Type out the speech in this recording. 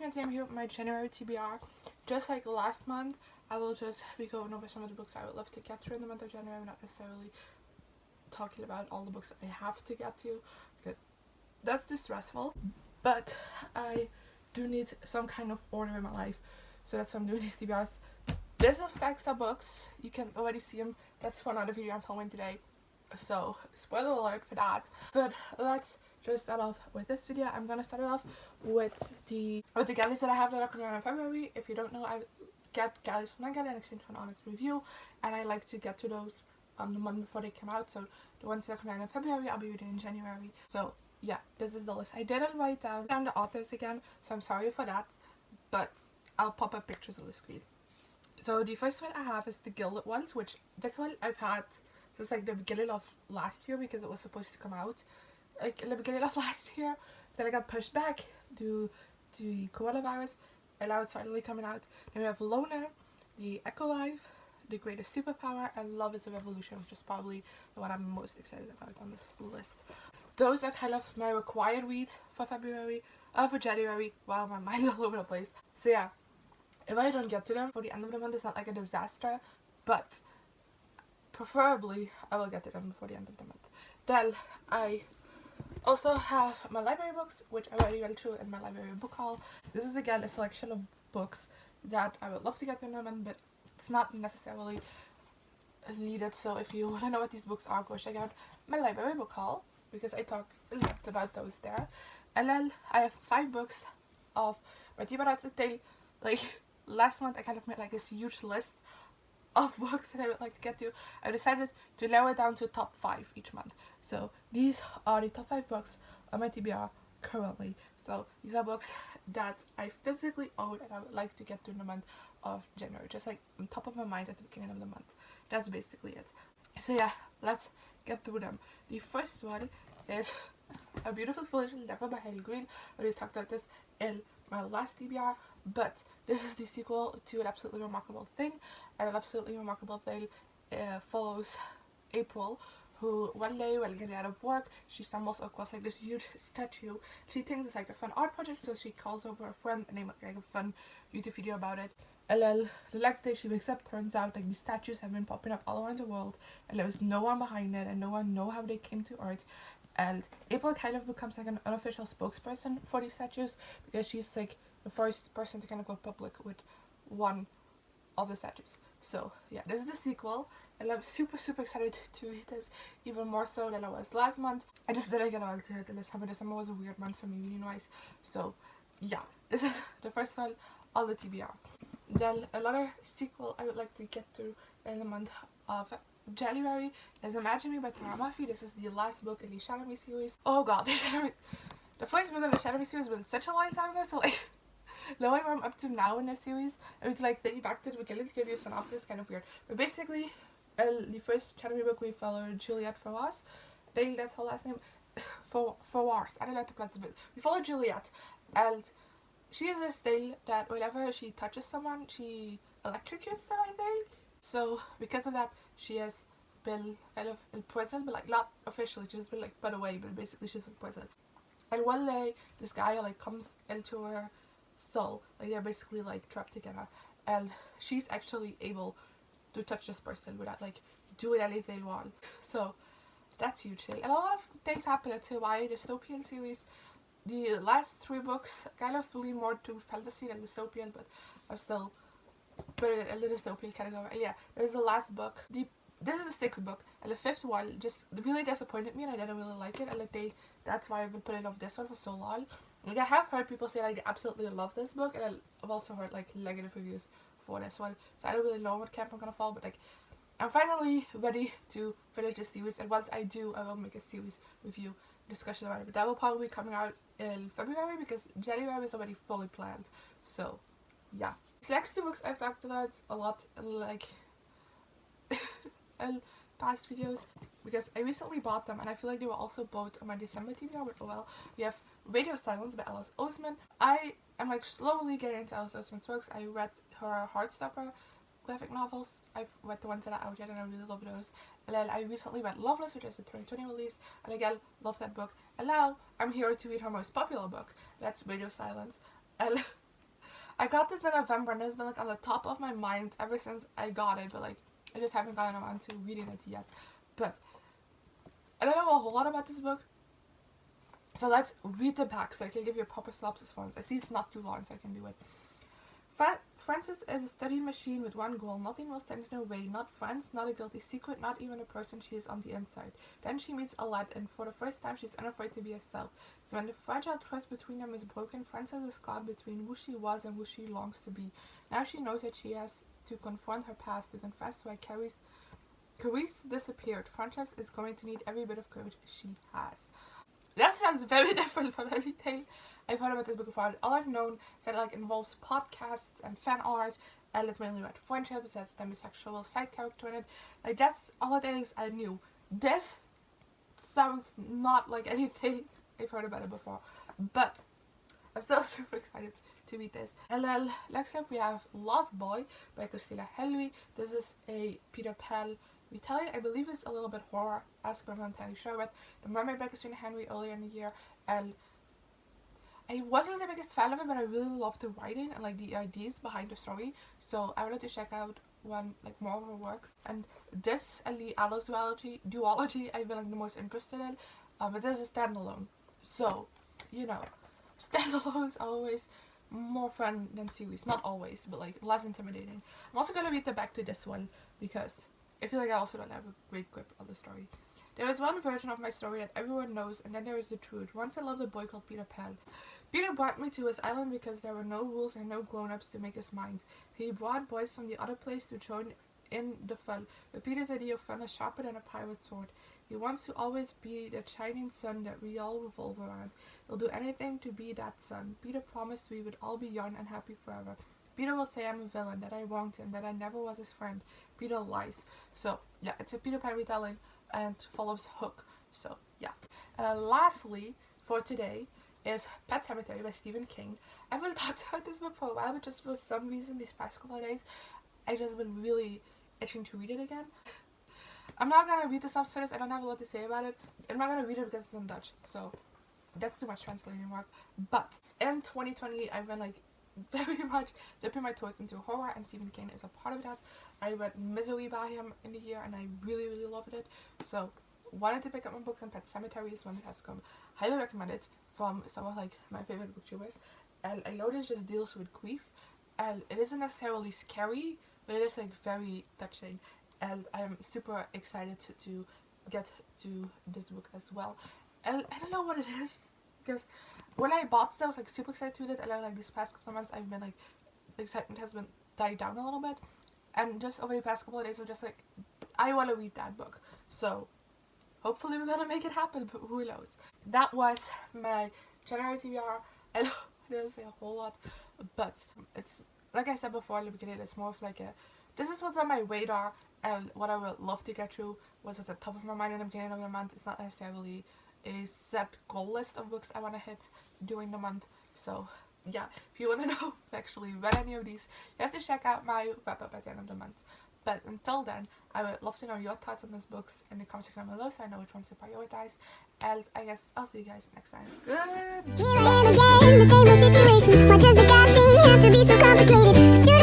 and today I'm here with my January TBR. Just like last month, I will just be going over some of the books I would love to get through in the month of January, not necessarily talking about all the books I have to get to, because that's too stressful. But I do need some kind of order in my life, so that's why I'm doing these TBRs. There's a stacks of books, you can already see them. That's for another video I'm filming today, so spoiler alert for that. But let's just start off with this video. I'm gonna start it off with the galleys that I have that are coming out in February. If you don't know, I get galleys from non-galley in exchange for an honest review, and I like to get to those the month before they come out. So the ones that are coming out in February, I'll be reading in January. So yeah, this is the list. I didn't write down the authors again, so I'm sorry for that, but I'll pop up pictures on the screen. So the first one I have is the Gilded ones, which this one I've had since like the beginning of last year, because it was supposed to come out like in the beginning of last year. Then I got pushed back due to the coronavirus, and now it's finally coming out. Then we have Loner, the Echo Life, The Greatest Superpower, and Love is a Revolution, which is probably the one I'm most excited about on this list. Those are kind of my required reads for February, for January. Wow, my mind all over the place. So yeah, if I don't get to them for the end of the month, it's not like a disaster, but preferably I will get to them before the end of the month. Then I also have my library books, which I already went through in my library book haul. This is again a selection of books that I would love to get through in a month, but it's not necessarily needed. So if you want to know what these books are, go check out my library book haul, because I talk a lot about those there. And then I have 5 books of my TBR. Like last month I kind of made like this huge list of books that I would like to get to. I decided to narrow it down to top 5 each month. So these are the top 5 books on my TBR currently. So these are books that I physically own and I would like to get through in the month of January, just like on top of my mind at the beginning of the month. That's basically it. So yeah, let's get through them. The first one is A Beautiful Foolish Endeavor by Hailey Green. I already talked about this in my last TBR, but this is the sequel to An Absolutely Remarkable Thing, and An Absolutely Remarkable Thing follows April, who one day while getting out of work, she stumbles across like this huge statue. She thinks it's like a fun art project, so she calls over a friend and they make like a fun YouTube video about it. And then the next day she wakes up, turns out like these statues have been popping up all around the world, and there's no one behind it, and no one know how they came to Earth. And April kind of becomes like an unofficial spokesperson for these statues, because she's like the first person to kind of go public with one of the statues. So yeah, this is the sequel, and I'm super excited to read this, even more so than I was last month. I just didn't get around to it in December. December was a weird month for me reading wise. So yeah, this is the first one on the TBR. Then another sequel I would like to get to in the month of January is Imagine Me by Tara Murphy. This is the last book in the Shadow Me series. Oh god, the first book of the Shadow Me series was such a long time ago, so like knowing where I'm up to now in this series, I would like think back to the beginning to give you a synopsis, kind of weird. But basically, the first Shadow Me book we followed Juliet Fawaz. I think that's her last name. Fawaz. I don't know how to pronounce it, but we followed Juliet, and she is this thing that whenever she touches someone, she electrocutes them, I think. So because of that, she has been kind of in prison, but like not officially, she's been like put away, but basically she's in prison. And one day, this guy like comes into her soul, like they're basically like trapped together, and she's actually able to touch this person without like doing anything wrong. So that's a huge thing. And a lot of things happen in the YA dystopian series. The last 3 books kind of lean more to fantasy than dystopian, but I'm still putting it in the dystopian category. And yeah, this is the last book. This is the 6th book, and the 5th one just really disappointed me, and I didn't really like it, and I think that's why I've been putting off this one for so long. Like, I have heard people say like they absolutely love this book, and I've also heard like negative reviews for this one, so I don't really know what camp I'm gonna fall, but like I'm finally ready to finish this series, and once I do, I will make a series review discussion about it. But that will probably be coming out in February, because January is already fully planned. So yeah, these next 2 books I've talked about a lot in like in past videos, because I recently bought them and I feel like they were also both on my December TBR, but oh well. We have Radio Silence by Alice Oseman. I am like slowly getting into Alice Oseman's works. I read her Heartstopper graphic novels. I've read the ones that are out yet and I really love those. And then I recently read Loveless, which is a 2020 release, and again love that book. And now I'm here to read her most popular book, that's Radio Silence. And I got this in November and it's been like on the top of my mind ever since I got it, but like I just haven't gotten around to reading it yet. But I don't know a whole lot about this book, so let's read the back so I can give you a proper synopsis for once. I see it's not too long, so I can do it. Frances is a study machine with one goal. Nothing will stand in her way. Not friends, not a guilty secret, not even a person she is on the inside. Then she meets Alette, and for the first time she's unafraid to be herself. So when the fragile trust between them is broken, Frances is caught between who she was and who she longs to be. Now she knows that she has to confront her past, to confess why Clarice disappeared. Frances is going to need every bit of courage she has. That sounds very different from anything I've heard about this book before. All I've known is that it like involves podcasts and fan art, and it's mainly about friendships. That's the bisexual side character in it. Like that's all it is I knew. This sounds not like anything I've heard about it before, but I'm still super excited to read this. And then next up we have Lost Boy by Christina Henry. This is a Peter Pan retelling. I believe it's a little bit horror-esque, but I'm not entirely sure. But The Mermaid by Christina Henry earlier in the year, and I wasn't the biggest fan of it, but I really loved the writing and like the ideas behind the story. So I wanted to check out one like more of her works. And this and the Alice duology I've been like the most interested in. But this is standalone. So, you know, standalones are always more fun than series. Not always, but like less intimidating. I'm also gonna read the back to this one because I feel like I also don't have a great grip on the story. There is one version of my story that everyone knows, and then there is the truth. Once I loved a boy called Peter Pan. Peter brought me to his island because there were no rules and no grown-ups to make us mind. He brought boys from the other place to join in the fun, but Peter's idea of fun is sharper than a pirate's sword. He wants to always be the shining sun that we all revolve around. He'll do anything to be that sun. Peter promised we would all be young and happy forever. Peter will say I'm a villain, that I wronged him, that I never was his friend. Peter lies. So, yeah, it's a Peter Pan retelling and follows Hook. So, yeah. And then lastly, for today, is Pet Sematary by Stephen King. I haven't talked about this book for a while, but just for some reason these past couple of days, I've just been really itching to read it again. I'm not gonna read the synopsis, I don't have a lot to say about it. I'm not gonna read it because it's in Dutch, so that's too much translating work. But in 2020, I've been like very much dipping my toes into horror, and Stephen King is a part of that. I read Misery by him in the year and I really loved it. So wanted to pick up my books, and Pet Sematary is one that has come highly recommended from some of like my favorite booktubers. And I know this just deals with grief, and it isn't necessarily scary, but it is like very touching, and I'm super excited to get to this book as well. And I don't know what it is, because when I bought this I was like super excited to read it, and then like these past couple of months I've been like, the excitement has been died down a little bit, and just over the past couple of days I'm just like, I want to read that book. So hopefully we're gonna make it happen, but who knows. That was my January TBR. I know I didn't say a whole lot, but it's like I said before in the beginning, it's more of like a, this is what's on my radar, and what I would love to get through was at the top of my mind in the beginning of the month. It's not necessarily a set goal list of books I want to hit during the month. So yeah, if you want to know if I actually read any of these, you have to check out my wrap up at the end of the month. But until then, I would love to know your thoughts on these books in the comment section down below, so I know which ones to prioritize. And I guess I'll see you guys next time. Good. Here I am again, the same old situation. Why does the God thing have to be so complicated? Sure.